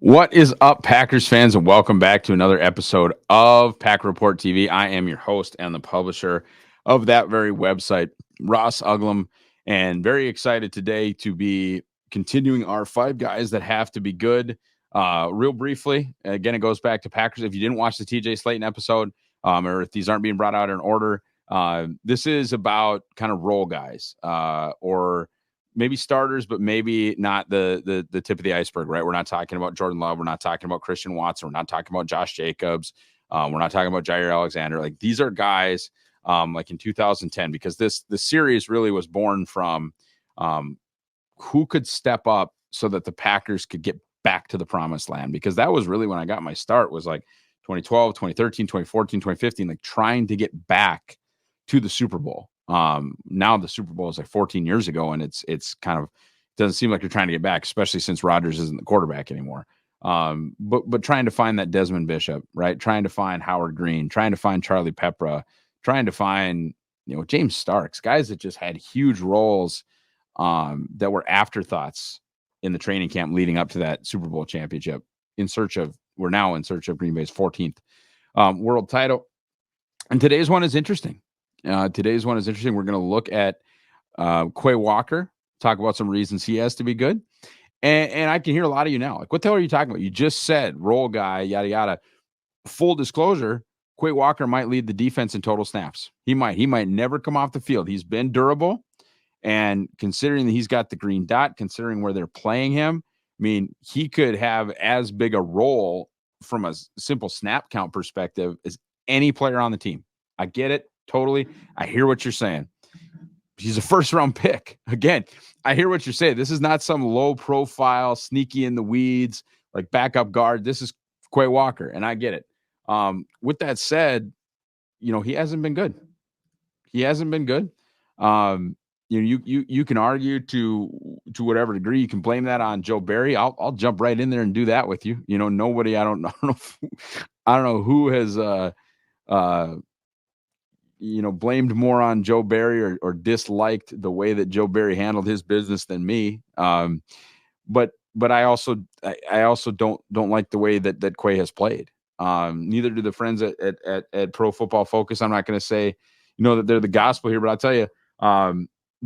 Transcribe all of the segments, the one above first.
What is up, Packers fans, and welcome back to another episode of Packer Report TV. I am your host and the publisher of that very website, Ross Uglum, and very excited today to be continuing our five guys that have to be good. Real briefly, again, it goes back to Packers. If you didn't watch the TJ Slayton episode, or if these aren't being brought out in order, this is about kind of role guys, or maybe starters, but maybe not the tip of the iceberg, right? We're not talking about Jordan Love. We're not talking about Christian Watson. We're not talking about Josh Jacobs. We're not talking about Jair Alexander. Like, these are guys like in 2010, because this series really was born from who could step up so that the Packers could get back to the promised land, because that was really when I got my start, was like 2012, 2013, 2014, 2015, like trying to get back to the Super Bowl. Now the Super Bowl is like 14 years ago, and it's kind of doesn't seem like you're trying to get back, especially since Rodgers isn't the quarterback anymore. But trying to find that Desmond Bishop, right? Trying to find Howard Green, trying to find Charlie Pepra, trying to find James Starks, guys that just had huge roles that were afterthoughts in the training camp leading up to that Super Bowl championship. We're now in search of Green Bay's 14th world title, and today's one is interesting. We're going to look at Quay Walker, talk about some reasons he has to be good. And I can hear a lot of you now. Like, what the hell are you talking about? You just said role guy, yada, yada. Full disclosure, Quay Walker might lead the defense in total snaps. He might never come off the field. He's been durable. And considering that he's got the green dot, considering where they're playing him, I mean, he could have as big a role from a simple snap count perspective as any player on the team. I get it. Totally. I hear what you're saying. He's a first-round pick. Again, I hear what you're saying. This is not some low-profile, sneaky in the weeds, like backup guard. This is Quay Walker, and I get it. With that said, he hasn't been good. You can argue to whatever degree. You can blame that on Joe Barry. I'll jump right in there and do that with you. Nobody. I don't know who has blamed more on Joe Barry or disliked the way that Joe Barry handled his business than me. But I also don't like the way that Quay has played. Neither do the friends at Pro Football Focus. I'm not going to say, that they're the gospel here, but I'll tell you,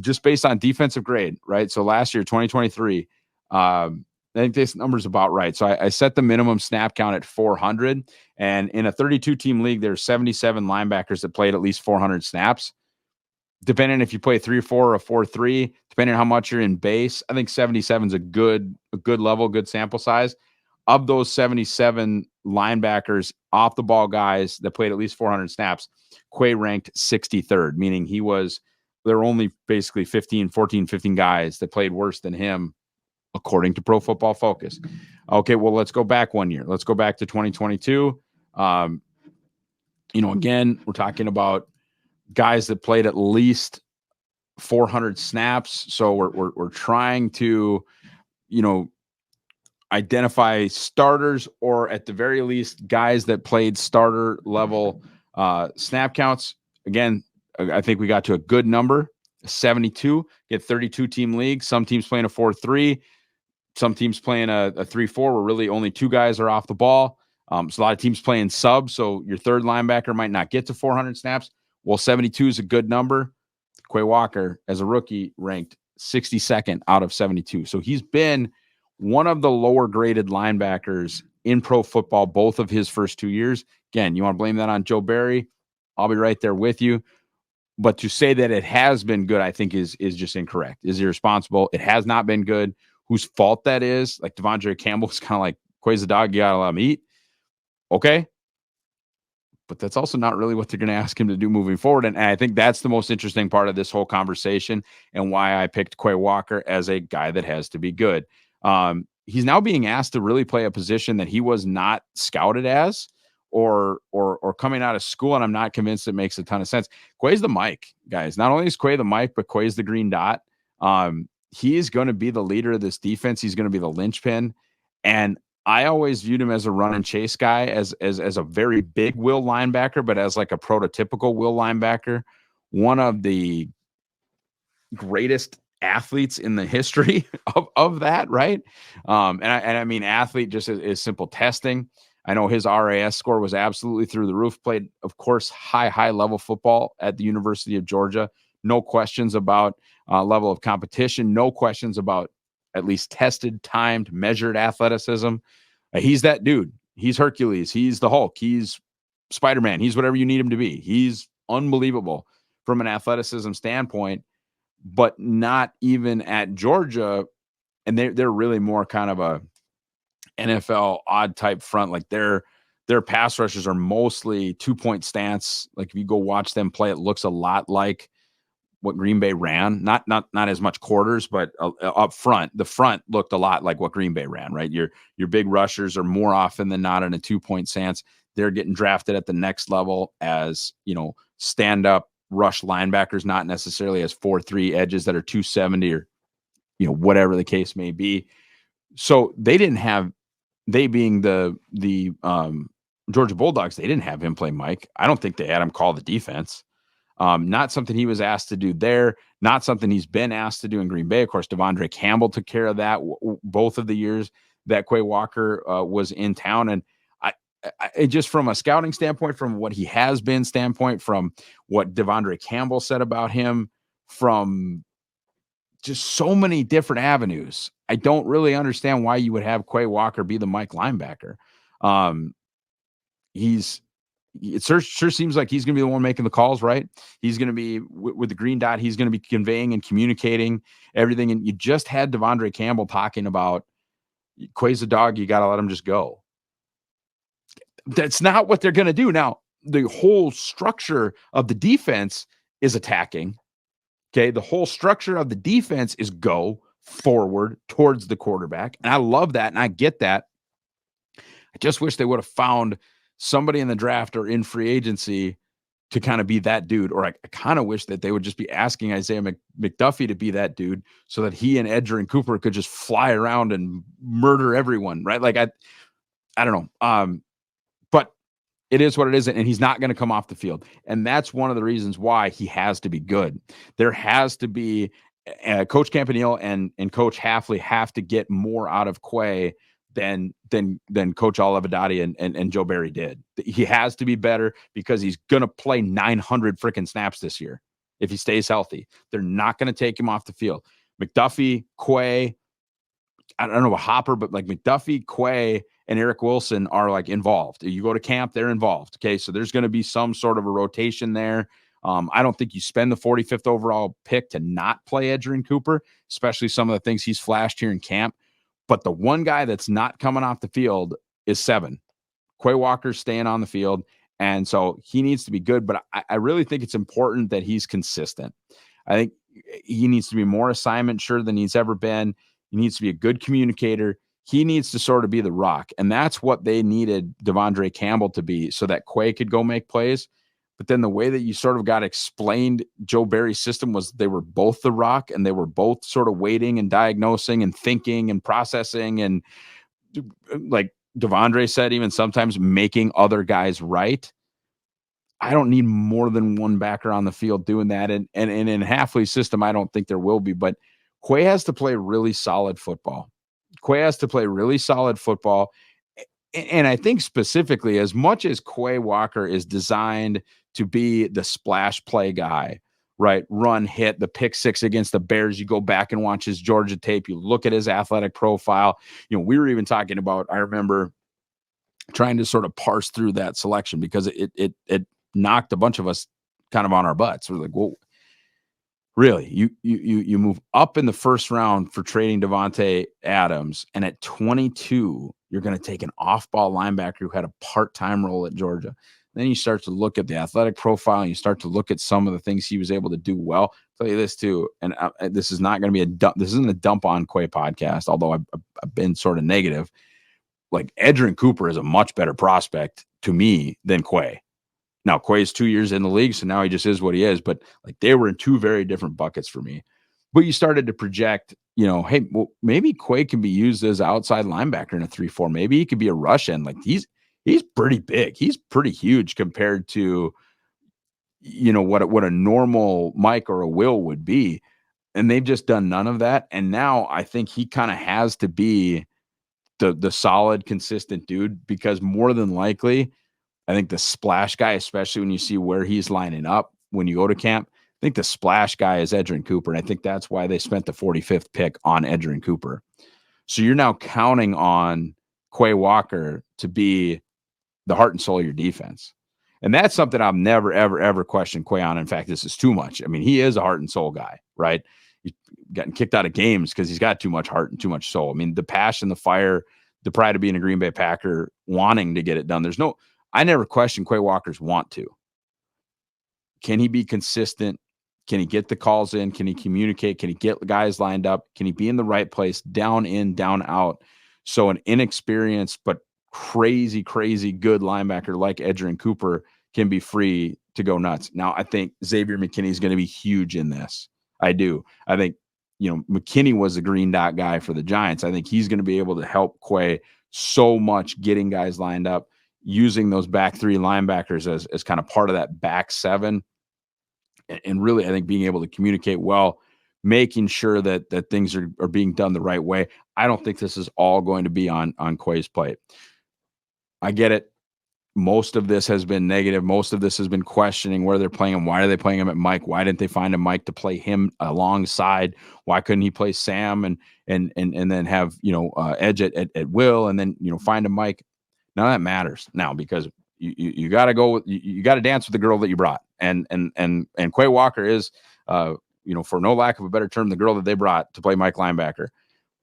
just based on defensive grade, right? So last year, 2023, I think this number's about right. So I set the minimum snap count at 400. And in a 32-team league, there's 77 linebackers that played at least 400 snaps. Depending if you play 3-4 or a 4-3, depending on how much you're in base, I think 77 is a good level, good sample size. Of those 77 linebackers, off the ball guys that played at least 400 snaps, Quay ranked 63rd, meaning there were only basically 15 guys that played worse than him, according to Pro Football Focus. Okay, well, let's go back 1 year. Let's go back to 2022. Again, we're talking about guys that played at least 400 snaps. So we're trying to, identify starters, or at the very least, guys that played starter level snap counts. Again, I think we got to a good number, 72. Get 32-team league. Some teams playing a 4-3. Some teams playing a 3-4 where really only two guys are off the ball. So a lot of teams playing subs, so your third linebacker might not get to 400 snaps. Well, 72 is a good number. Quay Walker, as a rookie, ranked 62nd out of 72. So he's been one of the lower graded linebackers in pro football both of his first 2 years. Again, you want to blame that on Joe Barry? I'll be right there with you. But to say that it has been good, I think is just incorrect, is irresponsible. It has not been good. Whose fault that is? Like Devondre Campbell's kind of like, Quay's the dog, you got to let him eat. Okay. But that's also not really what they're going to ask him to do moving forward. And I think that's the most interesting part of this whole conversation, and why I picked Quay Walker as a guy that has to be good. He's now being asked to really play a position that he was not scouted as or coming out of school, and I'm not convinced it makes a ton of sense. Quay's the mic, guys. Not only is Quay the mic, but Quay's the green dot. He is going to be the leader of this defense. He's going to be the linchpin. And I always viewed him as a run and chase guy, as a very big will linebacker, but as like a prototypical will linebacker. One of the greatest athletes in the history of that, right? And I mean athlete just is simple testing. I know his RAS score was absolutely through the roof. Played, of course, high level football at the University of Georgia. No questions about level of competition. No questions about at least tested, timed, measured athleticism. He's that dude. He's Hercules. He's the Hulk. He's Spider-Man. He's whatever you need him to be. He's unbelievable from an athleticism standpoint, but not even at Georgia. And they're really more kind of a NFL odd type front. Like their pass rushers are mostly 2-point stance. Like if you go watch them play, it looks a lot like what Green Bay ran. Not as much quarters, but up front, the front looked a lot like what Green Bay ran. Right, your big rushers are more often than not in a 2-point stance. They're getting drafted at the next level as stand up rush linebackers, not necessarily as 4-3 edges that are 270 or whatever the case may be. So they didn't have they being the Georgia Bulldogs, they didn't have him play Mike. I don't think they had him call the defense. Not something he was asked to do there. Not something he's been asked to do in Green Bay. Of course, Devondre Campbell took care of that both of the years that Quay Walker was in town. And I just from a scouting standpoint, from what he has been standpoint, from what Devondre Campbell said about him, from just so many different avenues, I don't really understand why you would have Quay Walker be the Mike linebacker. Um, it sure seems like he's going to be the one making the calls, right? He's going to be with the green dot. He's going to be conveying and communicating everything. And you just had Devondre Campbell talking about Quay's a dog. You got to let him just go. That's not what they're going to do. Now, the whole structure of the defense is attacking. Okay. The whole structure of the defense is go forward towards the quarterback. And I love that. And I get that. I just wish they would have found somebody in the draft or in free agency to kind of be that dude. Or I kind of wish that they would just be asking Isaiah McDuffie to be that dude so that he and Edgerrin Cooper could just fly around and murder everyone. Right. Like, I don't know. But it is what it is, and he's not going to come off the field. And that's one of the reasons why he has to be good. There has to be Coach Campanile and Coach Hafley have to get more out of Quay than Coach Olivedati and Joe Barry did. He has to be better because he's going to play 900 freaking snaps this year if he stays healthy. They're not going to take him off the field. McDuffie, Quay, I don't know about Hopper, but like McDuffie, Quay, and Eric Wilson are like involved. You go to camp, they're involved. Okay, so there's going to be some sort of a rotation there. I don't think you spend the 45th overall pick to not play Edgerrin Cooper, especially some of the things he's flashed here in camp. But the one guy that's not coming off the field is 7. Quay Walker's staying on the field, and so he needs to be good. But I really think it's important that he's consistent. I think he needs to be more assignment sure than he's ever been. He needs to be a good communicator. He needs to sort of be the rock. And that's what they needed Devondre Campbell to be so that Quay could go make plays. But then the way that you sort of got explained Joe Barry's system was they were both the rock and they were both sort of waiting and diagnosing and thinking and processing. And like Devondre said, even sometimes making other guys right. I don't need more than one backer on the field doing that. And in Hafley's system, I don't think there will be. But Quay has to play really solid football. Quay has to play really solid football. And I think specifically, as much as Quay Walker is designed to be the splash play guy, right? Run, hit, the pick six against the Bears. You go back and watch his Georgia tape. You look at his athletic profile. We were even talking about, I remember trying to sort of parse through that selection because it knocked a bunch of us kind of on our butts. We're like, whoa, really? You move up in the first round for trading Devontae Adams, and at 22, you're going to take an off-ball linebacker who had a part-time role at Georgia. Then you start to look at the athletic profile, and you start to look at some of the things he was able to do well. I'll tell you this too, and this is not going to be a dump. This isn't a dump on Quay podcast, although I've been sort of negative. Like Edgerrin Cooper is a much better prospect to me than Quay. Now, Quay is 2 years in the league, so now he just is what he is. But like they were in two very different buckets for me. But you started to project, hey, well, maybe Quay can be used as outside linebacker in a 3-4. Maybe he could be a rush end. Like he's pretty big. He's pretty huge compared to, what a normal Mike or a Will would be. And they've just done none of that. And now I think he kind of has to be the solid, consistent dude, because more than likely, I think the splash guy, especially when you see where he's lining up when you go to camp, I think the splash guy is Edgerrin Cooper. And I think that's why they spent the 45th pick on Edgerrin Cooper. So you're now counting on Quay Walker to be the heart and soul of your defense. And that's something I've never, ever, ever questioned Quay on. In fact, this is too much. I mean, he is a heart and soul guy, right? He's gotten kicked out of games because he's got too much heart and too much soul. I mean, the passion, the fire, the pride of being a Green Bay Packer, wanting to get it done. I never questioned Quay Walker's want to. Can he be consistent? Can he get the calls in? Can he communicate? Can he get guys lined up? Can he be in the right place, down in, down out? So an inexperienced but crazy, crazy good linebacker like Edgerrin Cooper can be free to go nuts. Now, I think Xavier McKinney is going to be huge in this. I do. I think, McKinney was the green dot guy for the Giants. I think he's going to be able to help Quay so much getting guys lined up, using those back three linebackers as kind of part of that back seven. And really, I think being able to communicate well, making sure that things are being done the right way. I don't think this is all going to be on Quay's plate. I get it. Most of this has been negative. Most of this has been questioning where they're playing him. Why are they playing him at Mike? Why didn't they find a Mike to play him alongside? Why couldn't he play Sam and then have Edge at will, and then find a Mike? None of that matters now, because you got to go. You got to dance with the girl that you brought, and Quay Walker is, for no lack of a better term, the girl that they brought to play Mike linebacker.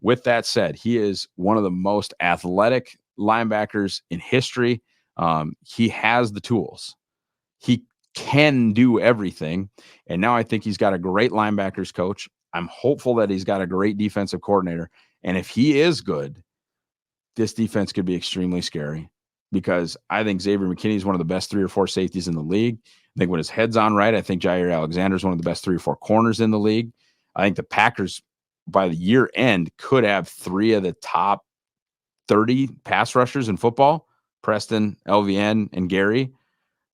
With that said, he is one of the most athletic linebackers in history. He has the tools. He can do everything. And now I think he's got a great linebackers coach. I'm hopeful that he's got a great defensive coordinator. And if he is good, this defense could be extremely scary, because I think Xavier McKinney is one of the best 3 or 4 safeties in the league. I think when his head's on right, I think Jair Alexander is one of the best 3 or 4 corners in the league. I think the Packers, by the year end, could have 3 of the top 30 pass rushers in football: Preston, LVN, and Gary.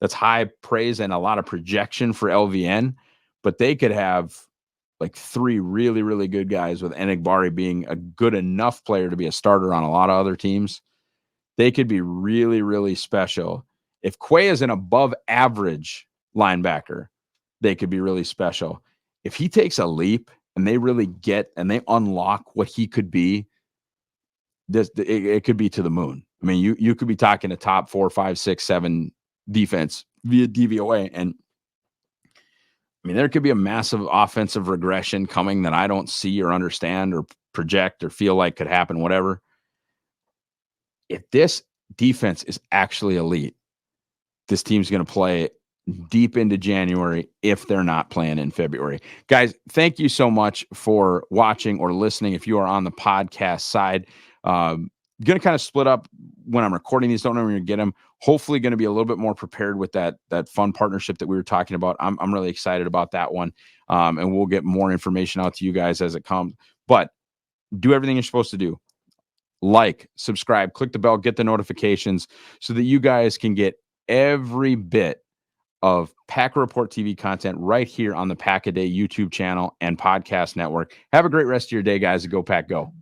That's high praise and a lot of projection for LVN, but they could have like 3 really, really good guys, with Enigbari being a good enough player to be a starter on a lot of other teams. They could be really, really special. If Quay is an above average linebacker, they could be really special. If he takes a leap and they really get and they unlock what he could be, it could be to the moon. I mean, you could be talking a top 4, 5, 6, 7 defense via DVOA. And I mean, there could be a massive offensive regression coming that I don't see or understand or project or feel like could happen, whatever. If this defense is actually elite, this team's going to play deep into January if they're not playing in February. Guys, thank you so much for watching or listening. If you are on the podcast side, going to kind of split up when I'm recording these. Don't know when you're going to get them. Hopefully going to be a little bit more prepared with that fun partnership that we were talking about. I'm really excited about that one. And we'll get more information out to you guys as it comes. But do everything you're supposed to do. Like, subscribe, click the bell, get the notifications so that you guys can get every bit of Packer Report TV content right here on the Pack-A-Day YouTube channel and podcast network. Have a great rest of your day, guys. Go Pack Go.